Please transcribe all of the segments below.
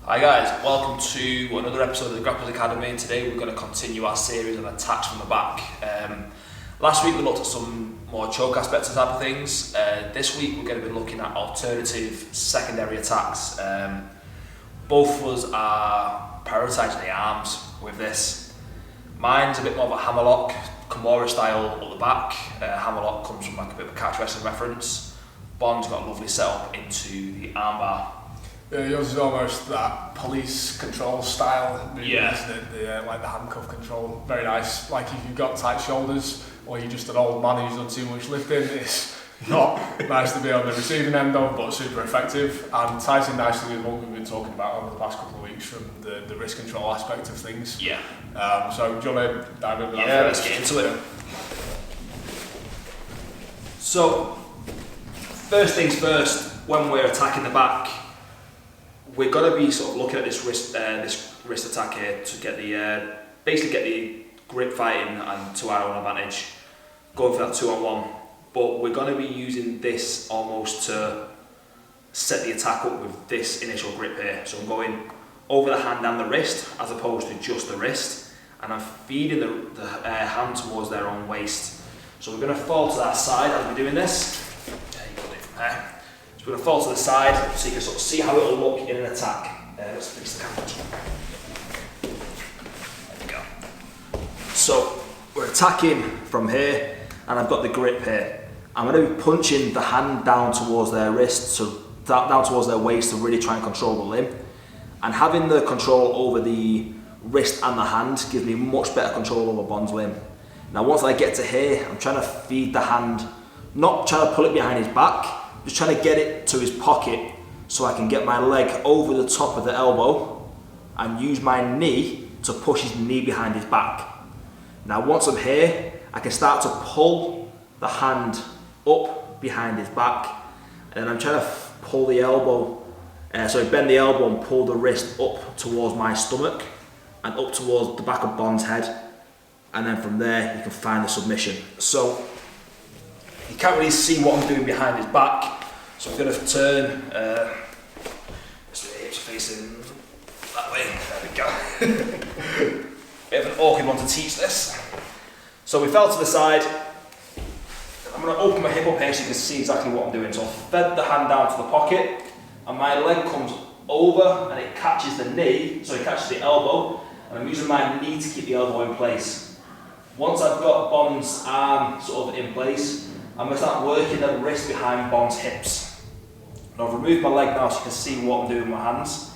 Hi guys, welcome to another episode of the Grapplers Academy, and today we're going to continue our series of attacks from the back. Last week we looked at some more choke aspects type of things. This week we're going to be looking at alternative secondary attacks. Both of us are prioritising the arms with this. Mine's a bit more of a hammerlock, Kimura style up the back. Hammerlock comes from like a bit of a catch wrestling reference. Bonn's got a lovely setup into the armbar. Yeah, yours is almost that police control style movement, Yeah. isn't it? Like the handcuff control. Very nice. Like if you've got tight shoulders or you're just an old man who's done too much lifting, it's not nice to be on the receiving end of, but super effective and ties in nicely with what we've been talking about over the past couple of weeks from the wrist control aspect of things. Yeah. So do you want to dive into that? Yeah, let's get into it. So, first things first, when we're attacking the back, we're going to be sort of looking at this wrist attack here to get the basically get the grip fighting and to our own advantage, going for that 2-on-1. But we're going to be using this almost to set the attack up with this initial grip here. So I'm going over the hand and the wrist as opposed to just the wrist, and I'm feeding the hand towards their own waist. So we're going to fall to that side as we're doing this. Yeah, you got it from there. So we're going to fall to the side so you can sort of see how it will look in an attack. Let's fix the camera. There we go. So we're attacking from here, and I've got the grip here. I'm going to be punching the hand down towards their wrist, so down towards their waist to really try and control the limb. And having the control over the wrist and the hand gives me much better control over Bonn's limb. Now once I get to here, I'm trying to feed the hand, not trying to pull it behind his back, just trying to get it to his pocket so I can get my leg over the top of the elbow and use my knee to push his knee behind his back. Now once I'm here, I can start to pull the hand up behind his back, and then I'm trying to pull the elbow, bend the elbow and pull the wrist up towards my stomach and up towards the back of Bonn's head, and then from there you can find the submission. So you can't really see what I'm doing behind his back, so I'm going to turn so the hips are facing that way. There we go. Bit of an awkward one to teach this. So we fell to the side. I'm going to open my hip up here so you can see exactly what I'm doing. So I've fed the hand down to the pocket, and my leg comes over and it catches the knee, so it catches the elbow, and I'm using my knee to keep the elbow in place. Once I've got Bonn's arm sort of in place, I'm going to start working the wrist behind Bonn's hips. And I've removed my leg now so you can see what I'm doing with my hands.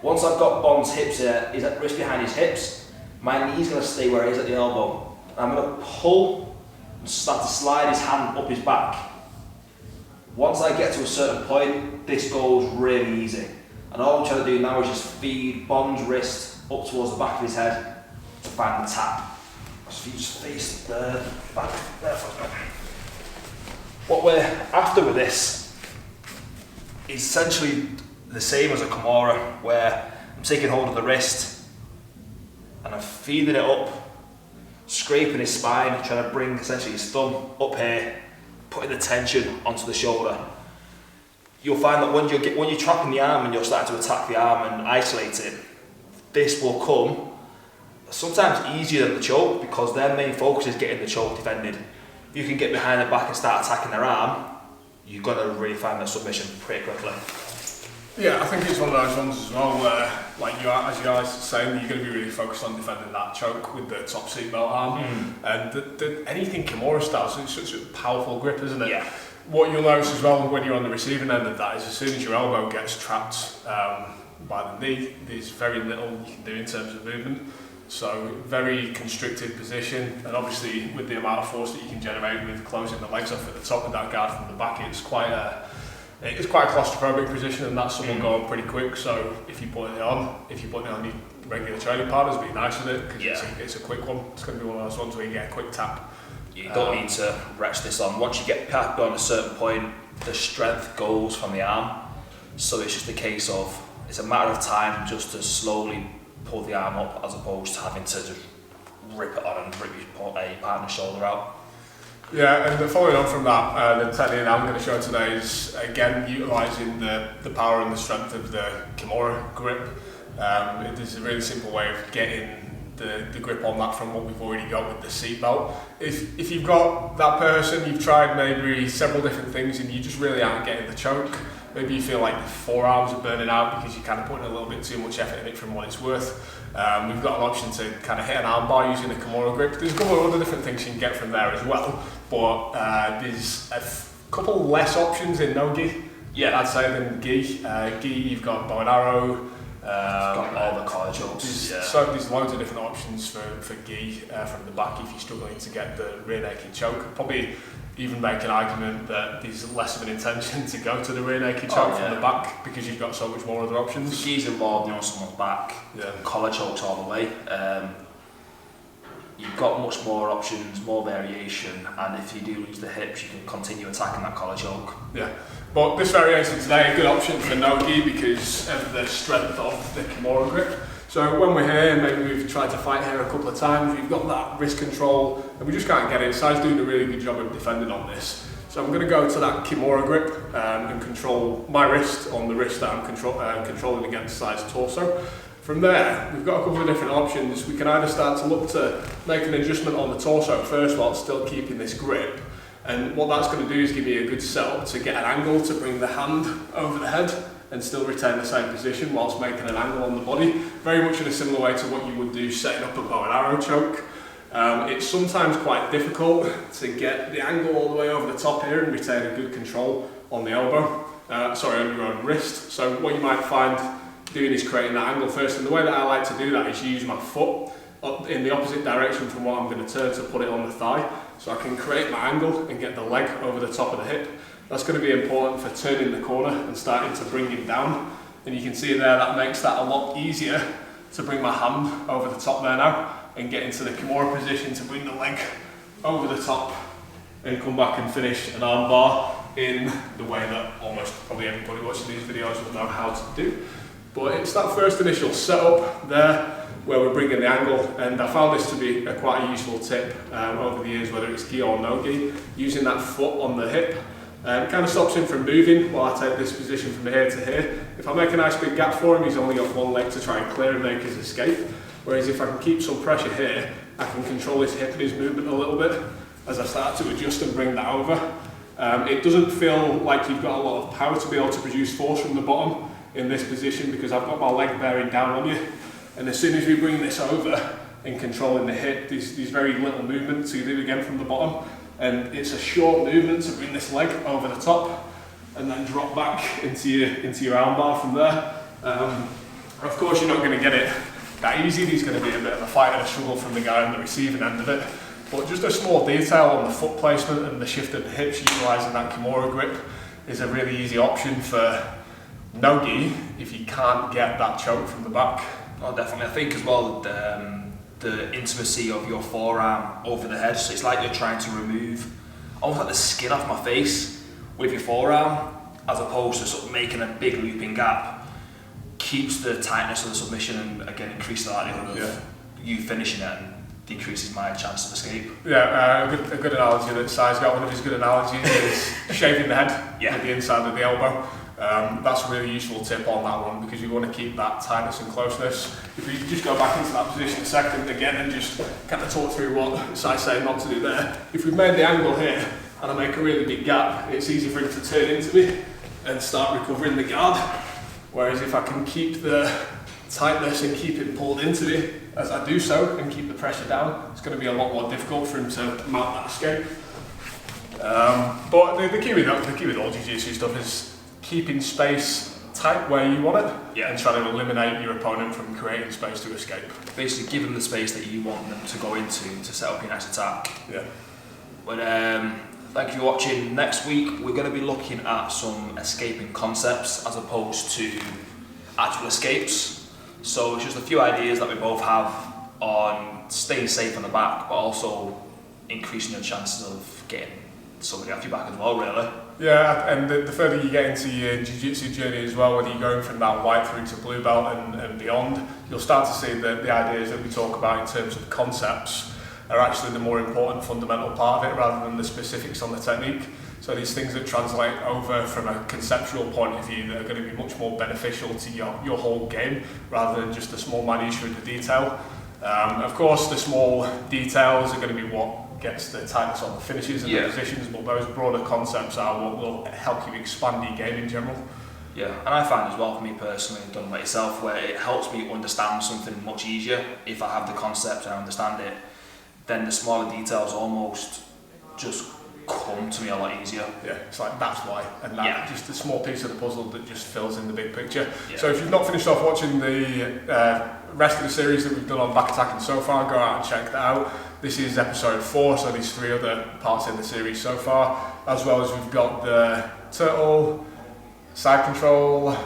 Once I've got Bonn's hips here, his wrist behind his hips, my knee's going to stay where it is at the elbow. And I'm going to pull and start to slide his hand up his back. Once I get to a certain point, this goes really easy. And all I'm trying to do now is just feed Bonn's wrist up towards the back of his head to find the tap. So if you just face the back there for a minute. What we're after with this is essentially the same as a Kimura, where I'm taking hold of the wrist and I'm feeding it up, scraping his spine, trying to bring essentially his thumb up here, putting the tension onto the shoulder. You'll find that when you're trapping the arm and you're starting to attack the arm and isolate it, this will come sometimes easier than the choke, because their main focus is getting the choke defended. If you can get behind the back and start attacking their arm, you're going to really find that submission pretty quickly. Yeah, I think it's one of those ones as well where, like as you guys are saying, you're going to be really focused on defending that choke with the top seatbelt arm. And anything Kimura style, so it's such a powerful grip, isn't it? Yeah. What you'll notice as well when you're on the receiving end of that is as soon as your elbow gets trapped by the knee, there's very little you can do in terms of movement. So very constricted position, and obviously with the amount of force that you can generate with closing the legs off at the top of that guard from the back, it's quite a claustrophobic position, and that's someone going pretty quick. So if you're putting it on your regular training partners, be nice with it, because it's a quick one. It's going to be one of those ones where you get a quick tap. You don't need to retch this on. Once you get past beyond a certain point, the strength goes from the arm. So it's just a case of, it's a matter of time just to slowly pull the arm up, as opposed to having to just rip it on and rip your partner's shoulder out. Yeah, and following on from that, the technique I'm going to show today is again utilising the power and the strength of the Kimura grip. It is a really simple way of getting the grip on that from what we've already got with the seat belt. If you've got that person, you've tried maybe several different things and you just really aren't getting the choke, maybe you feel like the forearms are burning out because you're kind of putting a little bit too much effort in it from what it's worth. We've got an option to kind of hit an arm bar using the Kimura grip. There's a couple of other different things you can get from there as well, but there's a couple less options in no gi, I'd say, than gi. Gi, you've got bow and arrow, got all the collar chokes. So there's loads of different options for gi from the back if you're struggling to get the rear naked choke. Probably even make an argument that there's less of an intention to go to the rear naked choke from the back because you've got so much more other options. Gi's involved on someone's back, collar chokes all the way. You've got much more options, more variation, and if you do lose the hips, you can continue attacking that collar choke. Yeah, but this variation today, a good option for no gi because of the strength of the Kimura grip. So when we're here, maybe we've tried to fight here a couple of times, we've got that wrist control, and we just can't get it. Sai's doing a really good job of defending on this. So I'm going to go to that Kimura grip and control my wrist on the wrist that I'm controlling against Sai's torso. From there, we've got a couple of different options. We can either start to look to make an adjustment on the torso first while still keeping this grip. And what that's going to do is give me a good setup to get an angle to bring the hand over the head and still retain the same position whilst making an angle on the body. Very much in a similar way to what you would do setting up a bow and arrow choke. It's sometimes quite difficult to get the angle all the way over the top here and retain a good control on the elbow, on your own wrist. So what you might find doing is creating that angle first, and the way that I like to do that is use my foot in the opposite direction from what I'm going to turn to put it on the thigh, so I can create my angle and get the leg over the top of the hip. That's going to be important for turning the corner and starting to bring him down, and you can see there that makes that a lot easier to bring my hand over the top there now and get into the Kimura position to bring the leg over the top and come back and finish an arm bar in the way that almost probably everybody watching these videos will know how to do. But it's that first initial setup there where we're bringing the angle, and I found this to be quite a useful tip over the years, whether it's gi or no gi. Using that foot on the hip kind of stops him from moving while I take this position from here to here. If I make a nice big gap for him, he's only got one leg to try and clear and make his escape. Whereas if I can keep some pressure here, I can control his hip and his movement a little bit as I start to adjust and bring that over. It doesn't feel like you've got a lot of power to be able to produce force from the bottom in this position because I've got my leg bearing down on you, and as soon as we bring this over and controlling the hip, there's very little movement to do again from the bottom, and it's a short movement to bring this leg over the top and then drop back into your arm bar from there. Of course you're not going to get it that easy, there's going to be a bit of a fight and a struggle from the guy on the receiving end of it, but just a small detail on the foot placement and the shift of the hips utilising that Kimura grip is a really easy option for no gi if you can't get that choke from the back. Oh, definitely. I think as well the intimacy of your forearm over the head, so it's like you're trying to remove almost like the skin off my face with your forearm as opposed to sort of making a big looping gap, keeps the tightness of the submission and again increases the likelihood of you finishing it and decreases my chance of escape. Yeah, a good analogy that Sai's got, one of his good analogies is shaving the head at the inside of the elbow. That's a really useful tip on that one because you want to keep that tightness and closeness. If we just go back into that position a second again and just kind of talk through what Sai's saying not to do there. If we've made the angle here and I make a really big gap, it's easy for him to turn into me and start recovering the guard. Whereas if I can keep the tightness and keep it pulled into me as I do so and keep the pressure down, it's going to be a lot more difficult for him to mount that escape. But the key with all jiu-jitsu stuff is keeping space tight where you want it and trying to eliminate your opponent from creating space to escape. Basically give them the space that you want them to go into to set up your next attack. Yeah. But thank you for watching. Next week we're going to be looking at some escaping concepts as opposed to actual escapes. So it's just a few ideas that we both have on staying safe on the back but also increasing your chances of getting somebody off your back as well, really. Yeah, and the further you get into your jiu-jitsu journey as well, whether you're going from that white through to blue belt and beyond, you'll start to see the ideas that we talk about in terms of concepts are actually the more important fundamental part of it rather than the specifics on the technique. So these things that translate over from a conceptual point of view that are going to be much more beneficial to your whole game rather than just the small minutiae of the detail. Of course, the small details are going to be what gets the tightness on the finishes and the positions, but those broader concepts are what will help you expand your game in general. Yeah, and I find as well, for me personally, I've done it myself, where it helps me understand something much easier. If I have the concept and I understand it, then the smaller details almost just come to me a lot easier. Yeah, it's like that's why, and that just a small piece of the puzzle that just fills in the big picture. Yeah. So if you've not finished off watching the rest of the series that we've done on back attacking so far, go out and check that out. This is episode 4, so these 3 other parts in the series so far, as well as we've got the turtle, side control.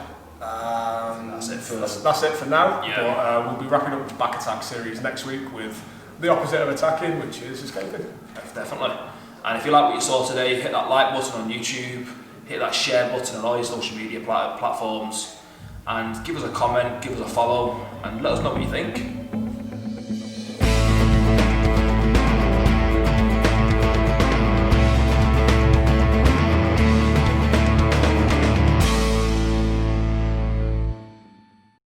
That's it for now. Yeah. But we'll be wrapping up the back attack series next week with the opposite of attacking, which is escaping. Definitely. And if you like what you saw today, hit that like button on YouTube, hit that share button on all your social media platforms, and give us a comment, give us a follow, and let us know what you think.